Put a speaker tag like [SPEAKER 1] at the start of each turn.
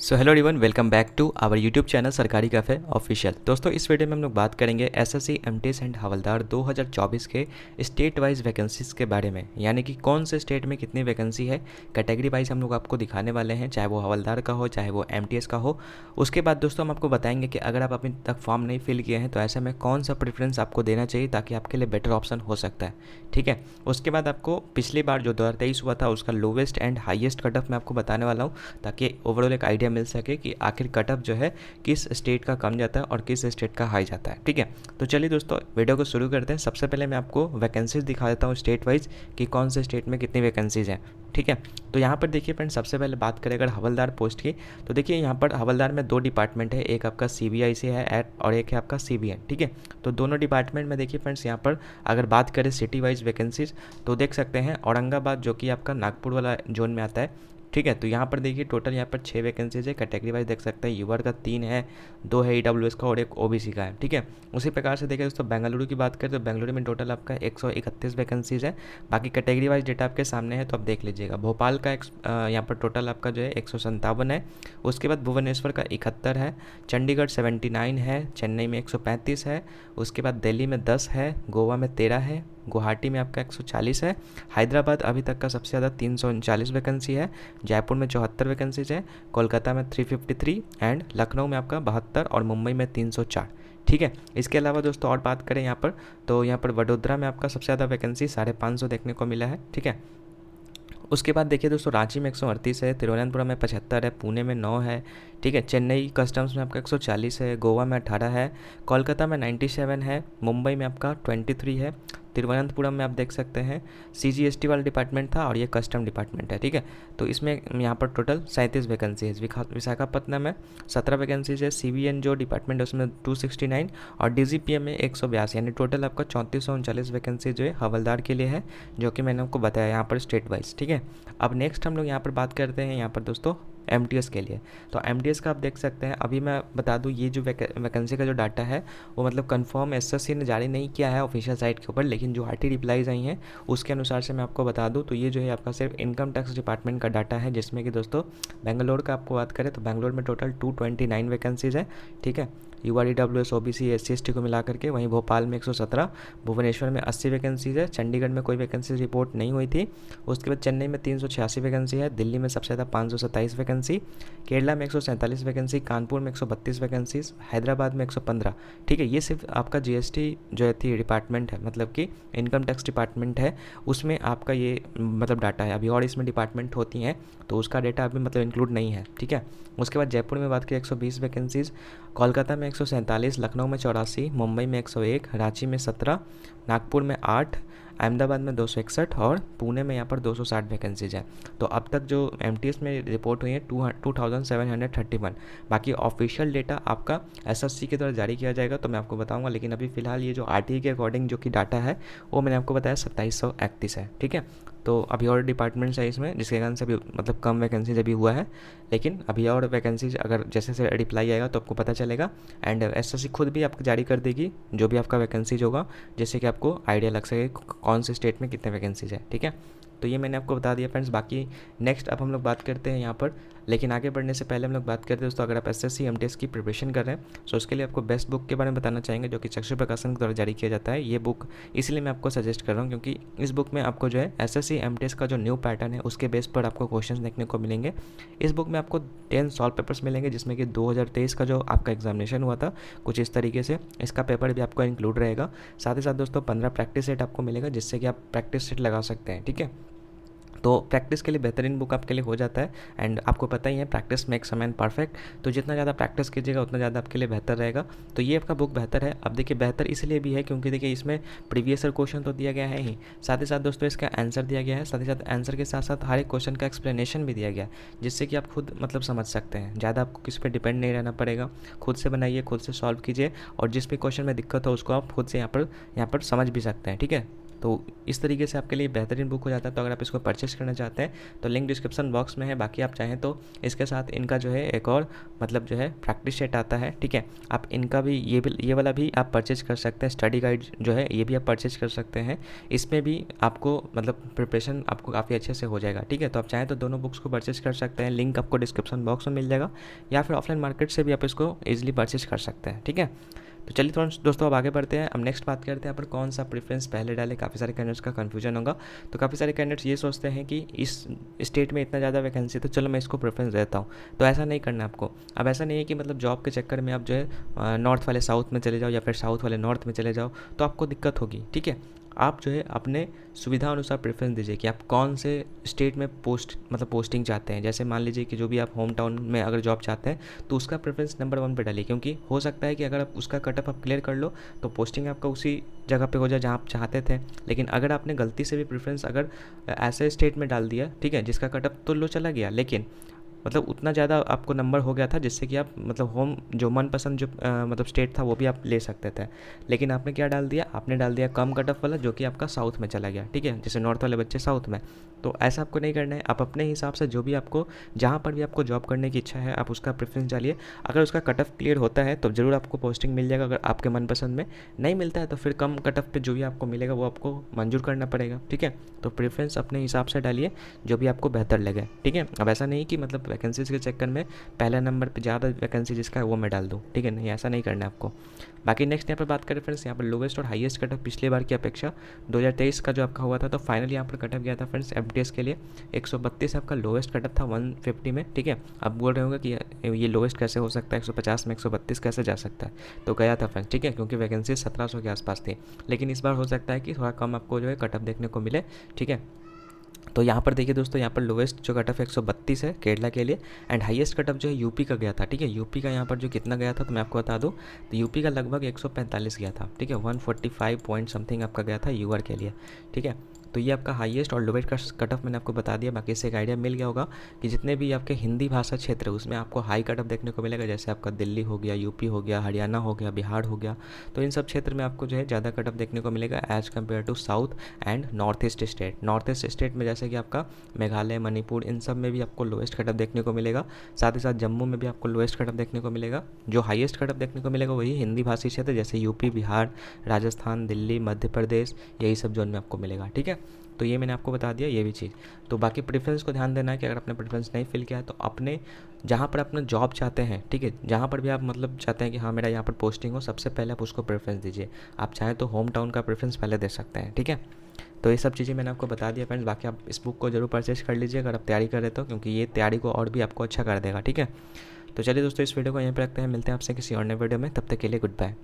[SPEAKER 1] So hello everyone, welcome back to our YouTube channel Sarkari cafe official. दोस्तों, इस video में हम लोग बात करेंगे एसएससी, एमटीएस एंड हवलदार 2024 के स्टेट वाइज वैकेंसीज़ के बारे में, यानी कि कौन से स्टेट में कितनी वैकेंसी है। कैटेगरी वाइज हम लोग आपको दिखाने वाले हैं, चाहे वो हवलदार का हो चाहे वो एमटीएस का हो। उसके बाद दोस्तों हम आपको बताएंगे कि अगर आप अभी तक फॉर्म नहीं फिल किए हैं तो ऐसे में कौन सा प्रेफरेंस आपको देना चाहिए ताकि आपके लिए बेटर ऑप्शन हो सकता है। ठीक है, उसके बाद आपको पिछली बार जो 2023 हुआ था उसका lowest and highest cut off मैं आपको बताने वाला हूँ, ताकि ओवरऑल एक आइडिया मिल सके कि आखिर कट ऑफ जो है किस स्टेट का कम जाता है और किस स्टेट का हाई जाता है। ठीक है, तो चलिए दोस्तों वीडियो को शुरू करते हैं। सबसे पहले मैं आपको वैकेंसीज दिखा देता हूँ स्टेट वाइज कि कौन से स्टेट में कितनी वैकेंसीज हैं। ठीक है, तो यहाँ पर देखिए फ्रेंड्स, सबसे पहले बात करें अगर हवलदार पोस्ट की, तो देखिए यहाँ पर हवलदार में दो डिपार्टमेंट है, एक आपका सीबीआईसी है और एक है आपका सीबीएन। ठीक है, तो दोनों डिपार्टमेंट में देखिए फ्रेंड्स, यहाँ पर अगर बात करें सिटी वाइज वैकेंसीज तो देख सकते हैं औरंगाबाद जो कि आपका नागपुर वाला जोन में आता है। ठीक है, तो यहाँ पर देखिए टोटल यहाँ पर 6 वैकेंसीज है। कैटेगरी वाइज देख सकते हैं, यूआर का 3 है, 2 है ईडब्ल्यूएस का और एक ओबीसी का है। ठीक है, उसी प्रकार से देखिए दोस्तों बेंगलुरु की बात करें तो बेंगलुरु में टोटल आपका 131 वैकेंसीज है। बाकी कैटेगरी वाइज डेटा आपके सामने है तो आप देख लीजिएगा। भोपाल का यहाँ पर टोटल आपका जो है 157 है। उसके बाद भुवनेश्वर का 71 है, चंडीगढ़ 79 है, चेन्नई में 135 है, उसके बाद दिल्ली में 10 है, गोवा में 13 है, गुवाहाटी में आपका 140 है, हैदराबाद अभी तक का सबसे ज़्यादा 339 वैकेंसी है, जयपुर में 74 वैकेंसीज है, कोलकाता में 353 एंड लखनऊ में आपका 72 और मुंबई में 304। ठीक है, इसके अलावा दोस्तों और बात करें यहाँ पर तो यहाँ पर वडोदरा में आपका सबसे ज़्यादा वैकेंसी 550 देखने को मिला है। ठीक है, उसके बाद देखिए दोस्तों रांची में 138 है, तिरुवनंतपुरम में 75 है, पुणे में 9 है। ठीक है, चेन्नई कस्टम्स में आपका 140 है, गोवा में 18 है, कोलकाता में 97 है, मुंबई में आपका 23 है, तिरुवनंतपुरम में आप देख सकते हैं सीजीएसटी वाला डिपार्टमेंट था और ये कस्टम डिपार्टमेंट है। ठीक है, तो इसमें यहाँ पर टोटल 37 वैकेंसी है। विशाखापट्टनम में 17 वैकेंसीज है, सीवीएन जो डिपार्टमेंट है उसमें 269 और डीजीपीएम में 182, यानी टोटल आपका 3439 वैकेंसी जो है हवलदार के लिए है, जो कि मैंने आपको बताया यहाँ पर स्टेट वाइज। ठीक है, अब नेक्स्ट हम लोग यहाँ पर बात करते हैं यहाँ पर दोस्तों एमटीएस के लिए। तो एमटीएस का आप देख सकते हैं, अभी मैं बता दूं ये जो वैकेंसी का जो डाटा है वो मतलब कंफर्म एसएससी ने जारी नहीं किया है ऑफिशियल साइट के ऊपर, लेकिन जो आरटी रिप्लाईज आई हैं उसके अनुसार से मैं आपको बता दूं तो ये जो है आपका सिर्फ इनकम टैक्स डिपार्टमेंट का डाटा है, जिसमें कि दोस्तों बेंगलोर का आपको बात करें तो बेंगलोर में टोटल 229 वैकेंसीज है। ठीक है, UR EWS OBC SC ST को मिला करके, वहीं भोपाल में 117, भुवनेश्वर में 80 वैकेंसीज है, चंडीगढ़ में कोई वैकेंसी रिपोर्ट नहीं हुई थी। उसके बाद चेन्नई में 386 वैकेंसी है, दिल्ली में सबसे ज़्यादा 527 वैकेंसी, केरला में 147 वैकेंसी, कानपुर में 132 वैकेंसीज, हैदराबाद में 115। ठीक है, ये सिर्फ आपका जीएसटी जो थी डिपार्टमेंट है, मतलब कि इनकम टैक्स डिपार्टमेंट है, उसमें आपका ये मतलब डाटा है। अभी और इसमें डिपार्टमेंट होती हैं तो उसका डेटा अभी मतलब इंक्लूड नहीं है। ठीक है, उसके बाद जयपुर में बात करें 120 वैकेंसीज, कोलकाता में 147, लखनऊ में 84, मुंबई में 101, रांची में 17, नागपुर में 8, अहमदाबाद में 261 और पुणे में यहाँ पर 260 वैकेंसीज है। तो अब तक जो एमटीएस में रिपोर्ट हुई है 2731। बाकी ऑफिशियल डेटा आपका एसएससी के द्वारा जारी किया जाएगा तो मैं आपको बताऊंगा, लेकिन अभी फिलहाल ये जो आरटीई के अकॉर्डिंग जो कि डाटा है वो मैंने आपको बताया 2731 है। ठीक है, तो अभी और डिपार्टमेंट्स है इसमें जिसके कारण से अभी मतलब कम वैकेंसीज अभी हुआ है, लेकिन अभी और वैकेंसीज अगर जैसे से रिप्लाई आएगा तो आपको पता चलेगा। एंड एसएससी खुद भी आपको जारी कर देगी जो भी आपका वैकेंसीज होगा, जिससे कि आपको आइडिया लग सके कौन से स्टेट में कितने वैकेंसीज है। ठीक है, तो ये मैंने आपको बता दिया फ्रेंड्स। बाकी नेक्स्ट अब हम लोग बात करते हैं यहाँ पर, लेकिन आगे बढ़ने से पहले हम लोग बात करते हैं दोस्तों, अगर आप एसएससी एमटीएस की प्रिपरेशन कर रहे हैं तो उसके लिए आपको बेस्ट बुक के बारे में बताना चाहेंगे, जो कि चक्षु प्रकाशन के द्वारा जारी किया जाता है। ये बुक इसलिए मैं आपको सजेस्ट कर रहा हूँ क्योंकि इस बुक में आपको जो है एसएससी एमटीएस का जो न्यू पैटर्न है उसके बेस पर आपको क्वेश्चन देखने को मिलेंगे। इस बुक में आपको 10 सॉल्व पेपर्स मिलेंगे, जिसमें कि 2023 का जो आपका एग्जामिनेशन हुआ था कुछ इस तरीके से, इसका पेपर भी आपको इंक्लूड रहेगा। साथ ही साथ दोस्तों 15 प्रैक्टिस सेट आपको मिलेगा, जिससे कि आप प्रैक्टिस सेट लगा सकते हैं। ठीक है, तो प्रैक्टिस के लिए बेहतरीन बुक आपके लिए हो जाता है। एंड आपको पता ही है practice makes a man perfect, तो जितना ज़्यादा प्रैक्टिस कीजिएगा उतना ज़्यादा आपके लिए बेहतर रहेगा। तो ये आपका बुक बेहतर है। अब देखिए बेहतर इसलिए भी है क्योंकि देखिए इसमें प्रीवियस ईयर क्वेश्चन तो दिया गया है ही, साथ ही साथ दोस्तों इसका आंसर दिया गया है, साथ ही साथ आंसर के साथ साथ हर एक क्वेश्चन का एक्सप्लेनेशन भी दिया गया है, जिससे कि आप खुद मतलब समझ सकते हैं। ज़्यादा आपको किसी पर डिपेंड नहीं रहना पड़ेगा, खुद से बनाइए, खुद से सॉल्व कीजिए और जिस भी क्वेश्चन में दिक्कत हो उसको आप खुद से यहाँ पर समझ भी सकते हैं। ठीक है, तो इस तरीके से आपके लिए बेहतरीन बुक हो जाता है। तो अगर आप इसको परचेस करना चाहते हैं तो लिंक डिस्क्रिप्शन बॉक्स में है। बाकी आप चाहें तो इसके साथ इनका जो है एक और मतलब जो है प्रैक्टिस सेट आता है, ठीक है। आप इनका भी ये वाला भी आप परचेज कर सकते हैं। स्टडी गाइड जो है ये भी आप परचेज कर सकते हैं। इसमें भी आपको मतलब प्रिपरेशन आपको काफ़ी अच्छे से हो जाएगा, ठीक है। तो आप चाहें तो दोनों बुक्स को परचेज कर सकते हैं। लिंक आपको डिस्क्रिप्शन बॉक्स में मिल जाएगा, या फिर ऑफलाइन मार्केट से भी आप इसको ईजिली परचेज कर सकते हैं, ठीक है। तो चलिए थोड़ा दोस्तों अब आगे बढ़ते हैं। अब नेक्स्ट बात करते हैं पर कौन सा प्रेफरेंस पहले डालें। काफ़ी सारे कैंडिडेट्स का कन्फ्यूजन होगा। तो काफ़ी सारे कैंडिडेट्स ये सोचते हैं कि इस स्टेट में इतना ज़्यादा वैकेंसी तो चलो मैं इसको प्रेफरेंस देता हूँ। तो ऐसा नहीं करना आपको। अब ऐसा नहीं है कि मतलब जॉब के चक्कर में आप जो है नॉर्थ वाले साउथ में चले जाओ या फिर साउथ वाले नॉर्थ में चले जाओ तो आपको दिक्कत होगी, ठीक है। आप जो है अपने सुविधा अनुसार प्रेफरेंस दीजिए कि आप कौन से स्टेट में पोस्टिंग चाहते हैं। जैसे मान लीजिए कि जो भी आप होम टाउन में अगर जॉब चाहते हैं तो उसका प्रेफरेंस नंबर 1 पे डालिए, क्योंकि हो सकता है कि अगर आप उसका कट ऑफ आप क्लियर कर लो तो पोस्टिंग आपका उसी जगह पे हो जाए जहाँ आप चाहते थे। लेकिन अगर आपने गलती से भी प्रेफरेंस अगर ऐसे स्टेट में डाल दिया, ठीक है, जिसका कट ऑफ तो लो चला गया, लेकिन मतलब उतना ज़्यादा आपको नंबर हो गया था जिससे कि आप मतलब होम जो मनपसंद जो मतलब स्टेट था वो भी आप ले सकते थे। लेकिन आपने क्या डाल दिया, आपने डाल दिया कम कट ऑफ वाला जो कि आपका साउथ में चला गया, ठीक है, जैसे नॉर्थ वाले बच्चे साउथ में। तो ऐसा आपको नहीं करना है। आप अपने हिसाब से जो भी आपको जहाँ पर भी आपको जॉब करने की इच्छा है आप उसका प्रेफरेंस डालिए। अगर उसका कट ऑफ क्लियर होता है तो ज़रूर आपको पोस्टिंग मिल जाएगा। अगर आपके मनपसंद में नहीं मिलता है तो फिर कम कट ऑफ पे जो भी आपको मिलेगा वो आपको मंजूर करना पड़ेगा, ठीक है। तो प्रेफरेंस अपने हिसाब से डालिए जो भी आपको बेहतर लगे, ठीक है। अब ऐसा नहीं कि मतलब वैकेंसीज़ के चक्कर में पहला नंबर पे ज़्यादा वैकेंसी जिसका है वो मैं डाल दूँ, ठीक है, नहीं ऐसा नहीं करना है आपको। बाकी नेक्स्ट यहाँ पर बात करें फ्रेंड्स, यहाँ पर लोवेस्ट और हाईएस्ट कट ऑफ पिछले बार की अपेक्षा 2023 का जो आपका हुआ था तो फाइनली यहाँ पर कट ऑफ गया था फ्रेंड्स एमटीएस के लिए 132 आपका लोवेस्ट कट ऑफ था 150 में, ठीक है। अब बोल रहे होंगे कि ये लोवेस्ट कैसे हो सकता है, 150 में 132 कैसे जा सकता है। तो गया था फ्रेंड्स, ठीक है, क्योंकि वैकेंसी 1700 के आसपास थी। लेकिन इस बार हो सकता है कि थोड़ा कम आपको जो है कट ऑफ देखने को मिले, ठीक है। तो यहाँ पर देखिए दोस्तों, यहाँ पर लोवेस्ट जो कट ऑफ 132 है केरला के लिए, एंड हाईएस्ट कट ऑफ जो है यूपी का गया था, ठीक है। यूपी का यहाँ पर जो कितना गया था तो मैं आपको बता दूँ, तो यूपी का लगभग 145 गया था, ठीक है, 145 पॉइंट समथिंग आपका गया था यूआर के लिए, ठीक है। तो ये आपका हाईएस्ट और लोवेस्ट का कट ऑफ मैंने आपको बता दिया। बाकी इससे एक आइडिया मिल गया होगा कि जितने भी आपके हिंदी भाषा क्षेत्र है उसमें आपको हाई कट ऑफ देखने को मिलेगा। जैसे आपका दिल्ली हो गया, यूपी हो गया, हरियाणा हो गया, बिहार हो गया, तो इन सब क्षेत्र में आपको जो है ज़्यादा कट ऑफ देखने को मिलेगा as compare to south and north east state. North east state में जैसे कि आपका मेघालय, मणिपुर, इन सब में भी आपको लोएस्ट कट ऑफ देखने को मिलेगा। साथ ही साथ जम्मू में भी आपको लोएस्ट कट ऑफ देखने को मिलेगा। जो हाईएस्ट कट ऑफ देखने को मिलेगा वही हिंदी भाषी क्षेत्र जैसे यूपी, बिहार, राजस्थान, दिल्ली, मध्य प्रदेश, यही सब जोन में आपको मिलेगा, ठीक है। तो ये मैंने आपको बता दिया ये भी चीज़। तो बाकी प्रेफरेंस को ध्यान देना है कि अगर आपने प्रेफरेंस नहीं फिल किया है तो अपने जहाँ पर अपना जॉब चाहते हैं, ठीक है, जहाँ पर भी आप मतलब चाहते हैं कि हाँ मेरा यहाँ पर पोस्टिंग हो, सबसे पहले आप उसको प्रेफरेंस दीजिए। आप चाहें तो होम टाउन का प्रेफरेंस पहले दे सकते हैं, ठीक है। तो ये सब चीज़ें मैंने आपको बता दिया फ्रेंड्स। बाकी आप इस बुक को जरूर परचेज कर लीजिए अगर आप तैयारी कर रहे हो, क्योंकि ये तैयारी को और भी आपको अच्छा कर देगा, ठीक है। तो चलिए दोस्तों, इस वीडियो को यहीं पर रखते हैं, मिलते हैं आपसे किसी और नए वीडियो में, तब तक के लिए गुड बाय।